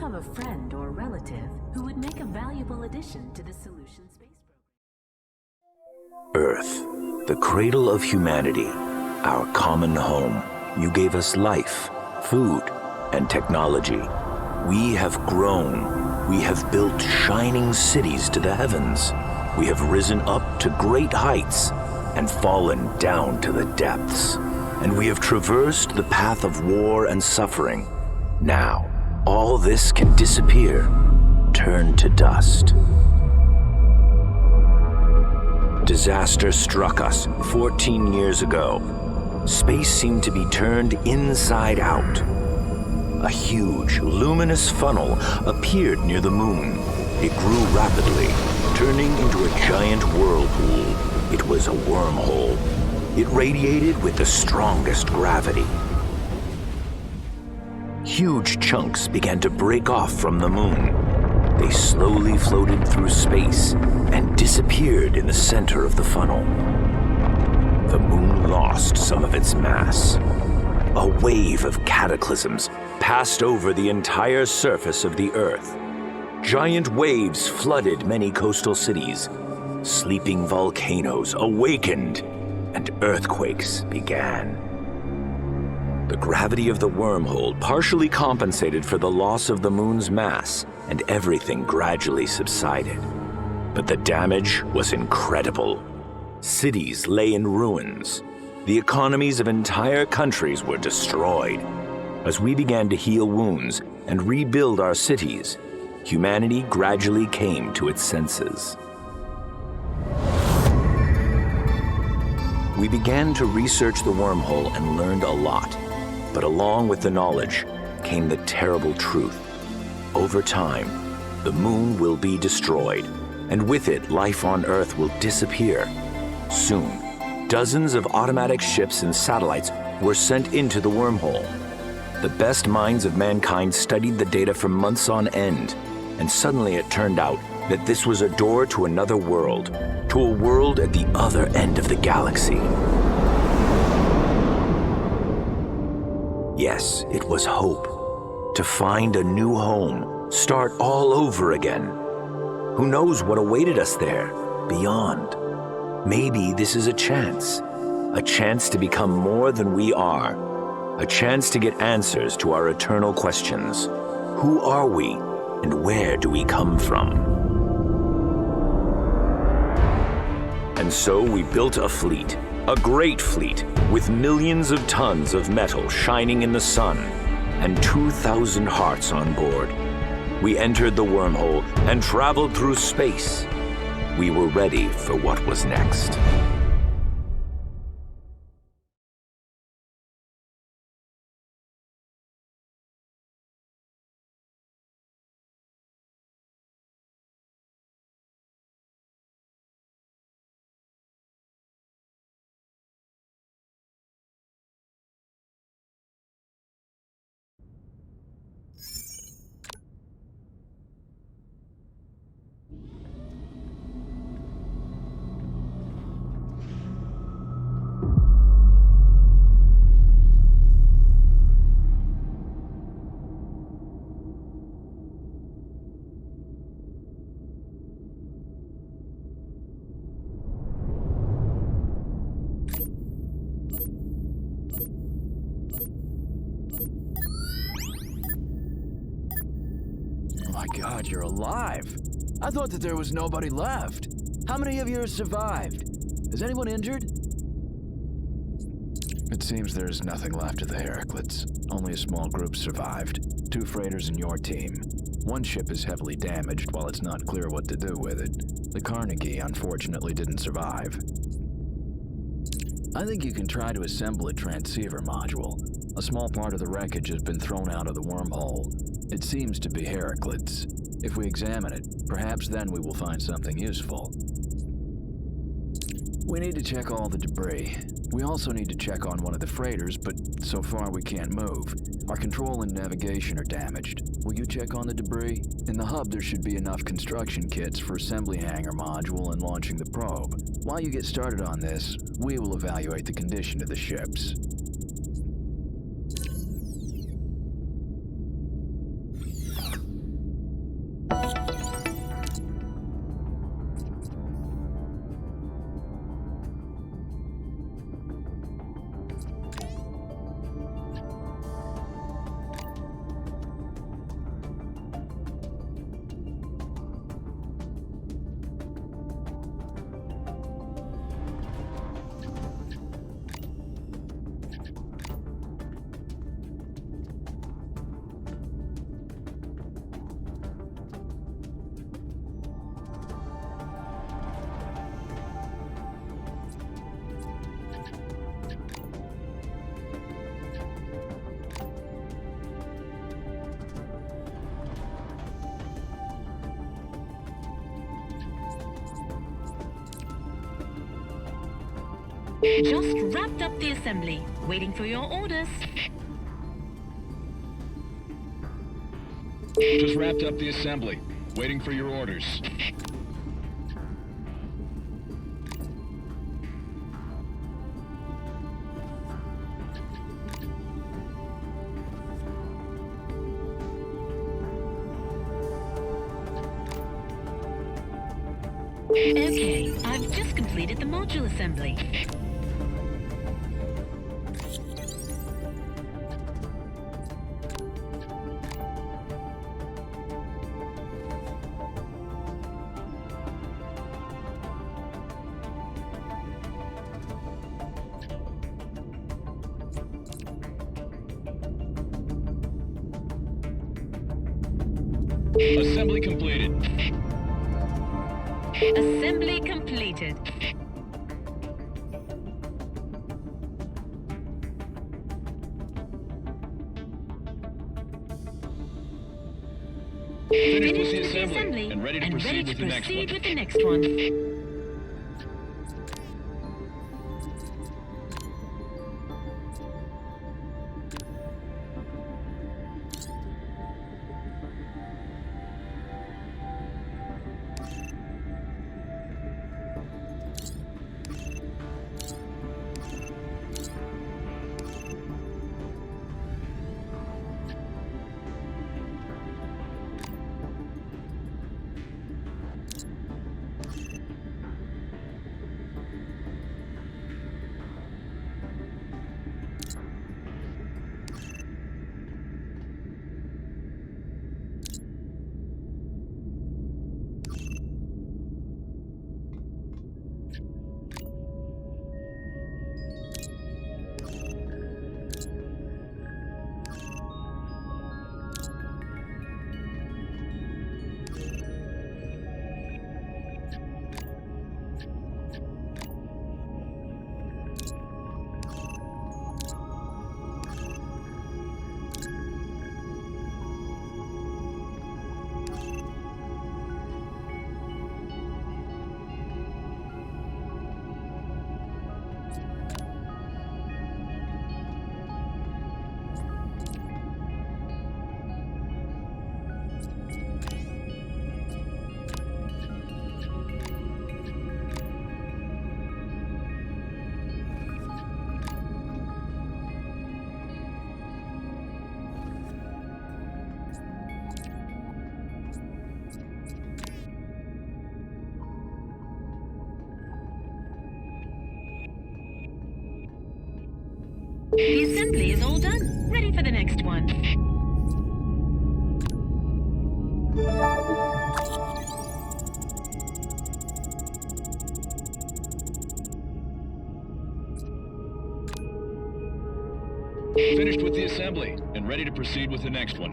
have a friend or relative who would make a valuable addition to the Solution Space Program. Earth, the cradle of humanity, our common home. You gave us life, food, and technology. We have grown. We have built shining cities to the heavens. We have risen up to great heights and fallen down to the depths. And we have traversed the path of war and suffering. Now, all this can disappear, turn to dust. Disaster struck us 14 years ago. Space seemed to be turned inside out. A huge, luminous funnel appeared near the moon. It grew rapidly, turning into a giant whirlpool. It was a wormhole. It radiated with the strongest gravity. Huge chunks began to break off from the moon. They slowly floated through space and disappeared in the center of the funnel. The moon lost some of its mass. A wave of cataclysms passed over the entire surface of the Earth. Giant waves flooded many coastal cities. Sleeping volcanoes awakened, and earthquakes began. The gravity of the wormhole partially compensated for the loss of the moon's mass, and everything gradually subsided. But the damage was incredible. Cities lay in ruins. The economies of entire countries were destroyed. As we began to heal wounds and rebuild our cities, humanity gradually came to its senses. We began to research the wormhole and learned a lot. But along with the knowledge came the terrible truth. Over time, the moon will be destroyed, and with it, life on Earth will disappear. Soon, dozens of automatic ships and satellites were sent into the wormhole. The best minds of mankind studied the data for months on end, and suddenly it turned out that this was a door to another world, to a world at the other end of the galaxy. Yes, it was hope. To find a new home, start all over again. Who knows what awaited us there, beyond? Maybe this is a chance to become more than we are, a chance to get answers to our eternal questions. Who are we, and where do we come from? And so we built a fleet, a great fleet, with millions of tons of metal shining in the sun, and 2,000 hearts on board. We entered the wormhole and traveled through space. We were ready for what was next. My God, you're alive! I thought that there was nobody left. How many of you have survived? Is anyone injured? It seems there is nothing left of the Heraclids. Only a small group survived. 2 freighters in your team. One ship is heavily damaged while it's not clear what to do with it. The Carnegie unfortunately didn't survive. I think you can try to assemble a transceiver module. A small part of the wreckage has been thrown out of the wormhole. It seems to be Heraclids. If we examine it, perhaps then we will find something useful. We need to check all the debris. We also need to check on one of the freighters, but so far we can't move. Our control and navigation are damaged. Will you check on the debris? In the hub there should be enough construction kits for assembly hangar module and launching the probe. While you get started on this, we will evaluate the condition of the ships. Just wrapped up the assembly. Waiting for your orders. Just wrapped up the assembly. Waiting for your orders. Okay, I've just completed the module assembly. Assembly completed. Assembly completed. Finished with the assembly and ready to proceed with the next one. With the next one. The assembly is all done. Ready for the next one. Finished with the assembly and ready to proceed with the next one.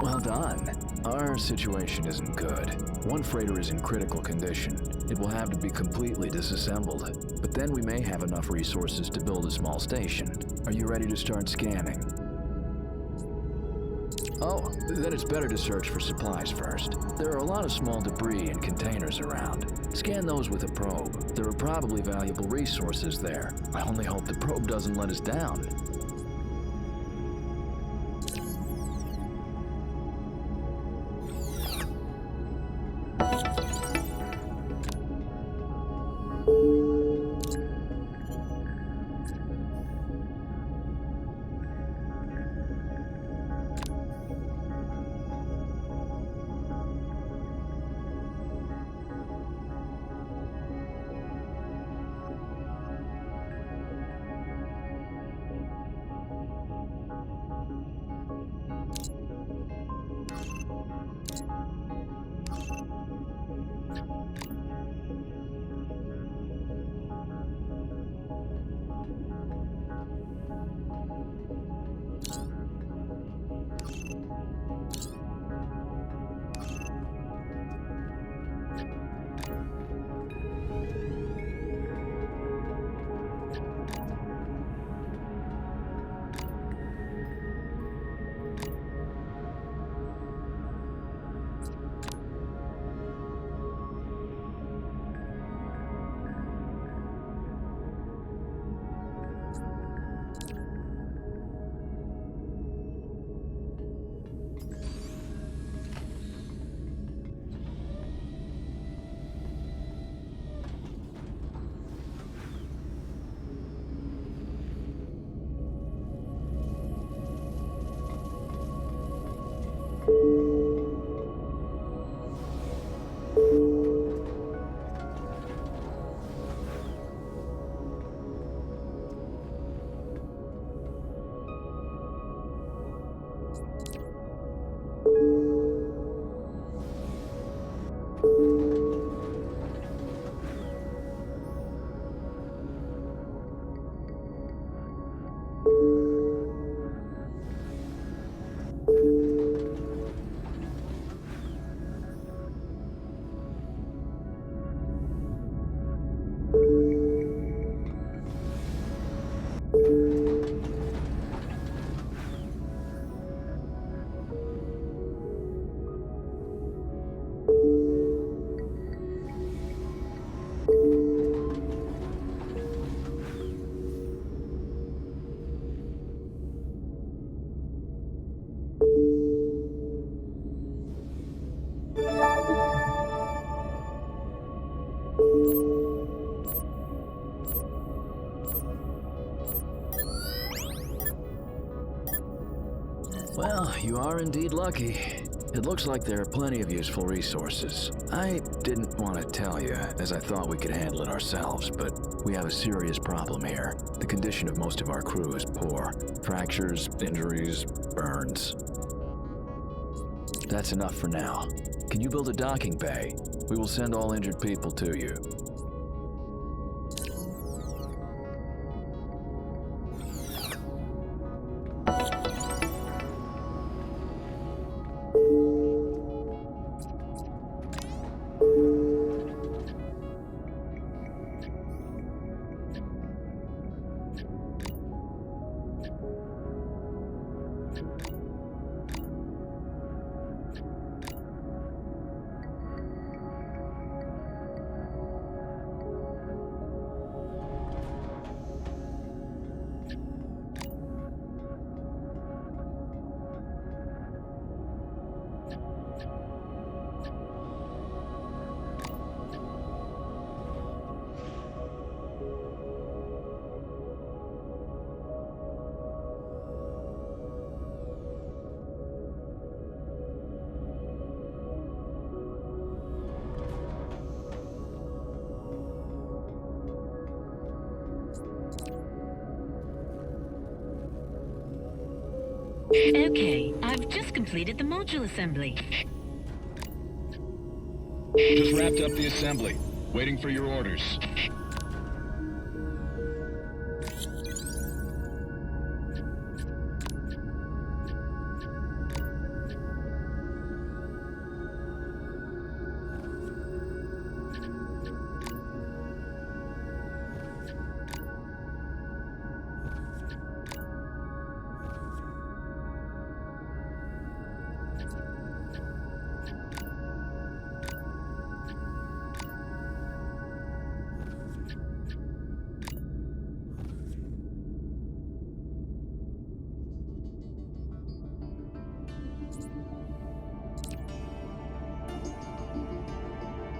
Well done. Our situation isn't good. One freighter is in critical condition. It will have to be completely disassembled. But then we may have enough resources to build a small station. Are you ready to start scanning? Oh, then it's better to search for supplies first. There are a lot of small debris and containers around. Scan those with a probe. There are probably valuable resources there. I only hope the probe doesn't let us down. You are indeed lucky. It looks like there are plenty of useful resources. I didn't want to tell you, as I thought we could handle it ourselves, but we have a serious problem here. The condition of most of our crew is poor. Fractures, injuries, burns. That's enough for now. Can you build a docking bay? We will send all injured people to you. Okay, I've just completed the module assembly. Just wrapped up the assembly. Waiting for your orders.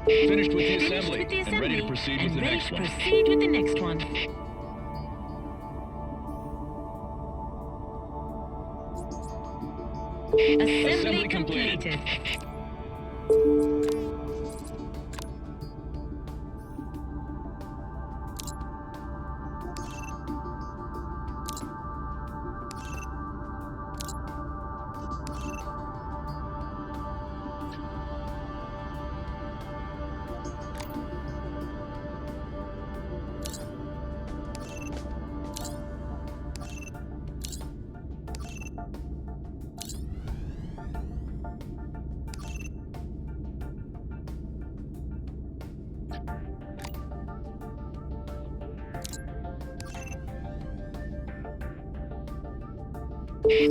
Finished with the assembly and ready to proceed with the next one. Proceed with the next one. Assembly completed.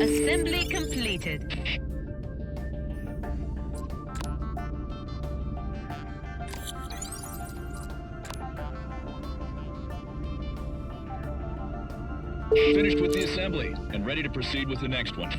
Assembly completed. Finished with the assembly and ready to proceed with the next one.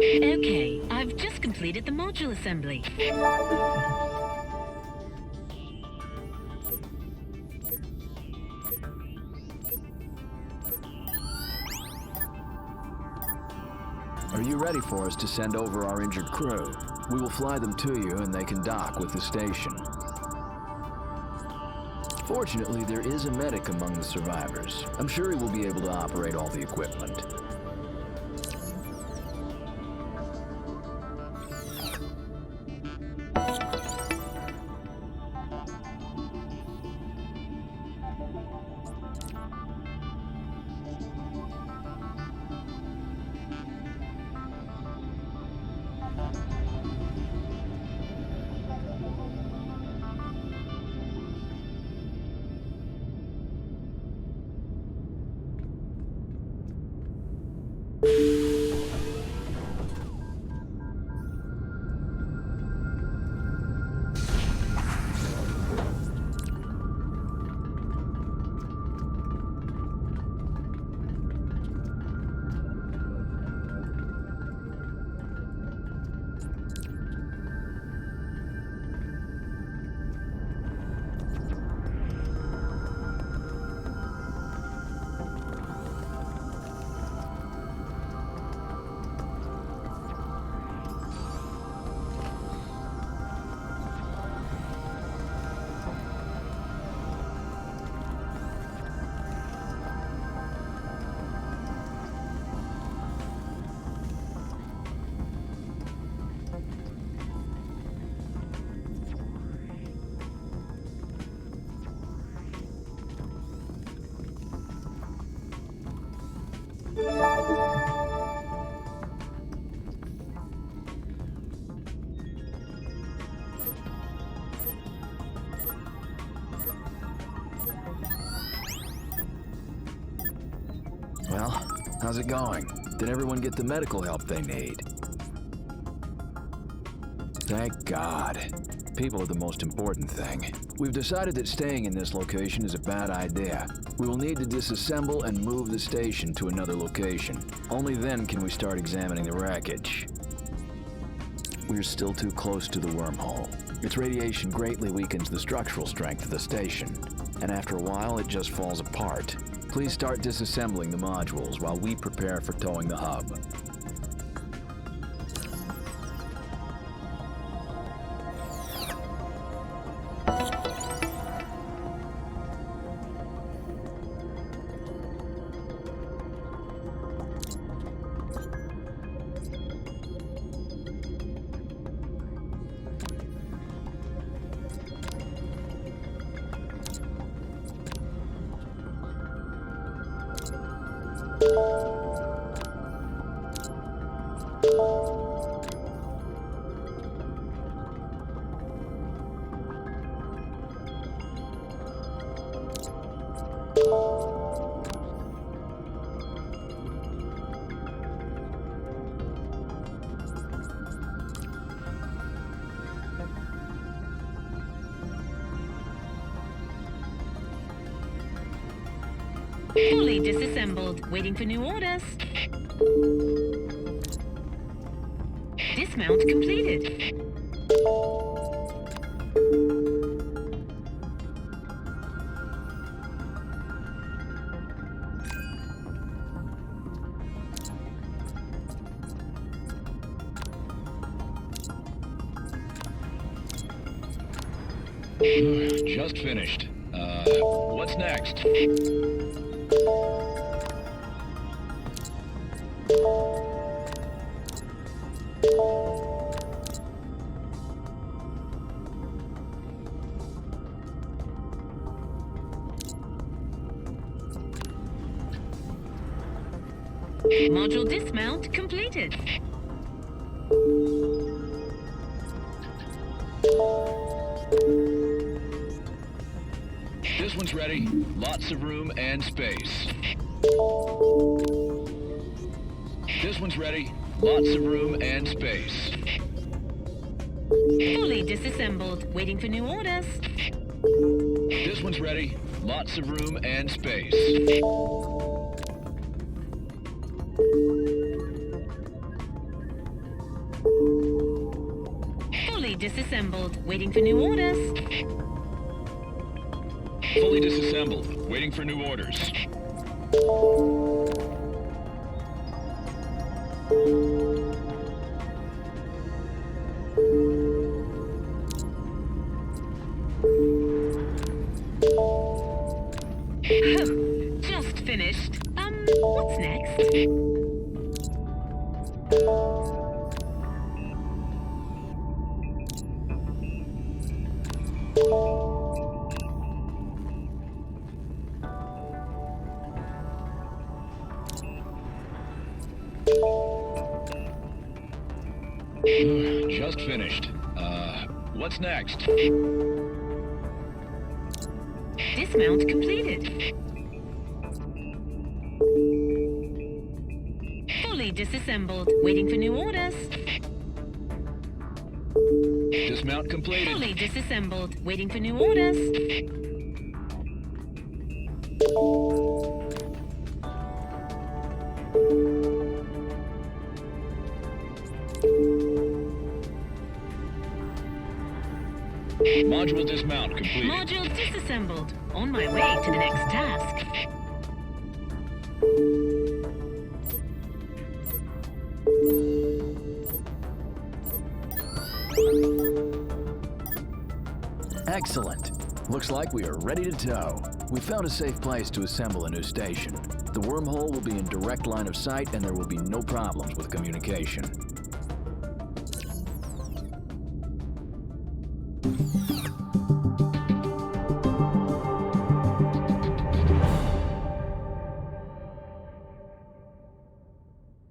Okay, I've just completed the module assembly. Are you ready for us to send over our injured crew? We will fly them to you and they can dock with the station. Fortunately, there is a medic among the survivors. I'm sure he will be able to operate all the equipment. Well, how's it going? Did everyone get the medical help they need? Thank God. People are the most important thing. We've decided that staying in this location is a bad idea. We will need to disassemble and move the station to another location. Only then can we start examining the wreckage. We're still too close to the wormhole. Its radiation greatly weakens the structural strength of the station, and after a while it just falls apart. Please start disassembling the modules while we prepare for towing the hub. Fully disassembled, waiting for new orders. Dismount completed. Just finished. What's next? Module dismount completed. This one's ready. Lots of room and space. This one's ready. Lots of room and space. Fully disassembled, waiting for new orders. This one's ready. Lots of room and space. disassembled, waiting for new orders. Fully disassembled. Waiting for new orders. Just finished. What's next? Just finished. What's next? Dismount completed. Fully disassembled, waiting for new orders. Dismount completed. Fully disassembled, waiting for new orders. Module dismount completed. Module disassembled. On my way to the next task. Excellent. Looks like we are ready to tow. We found a safe place to assemble a new station. The wormhole will be in direct line of sight and there will be no problems with communication.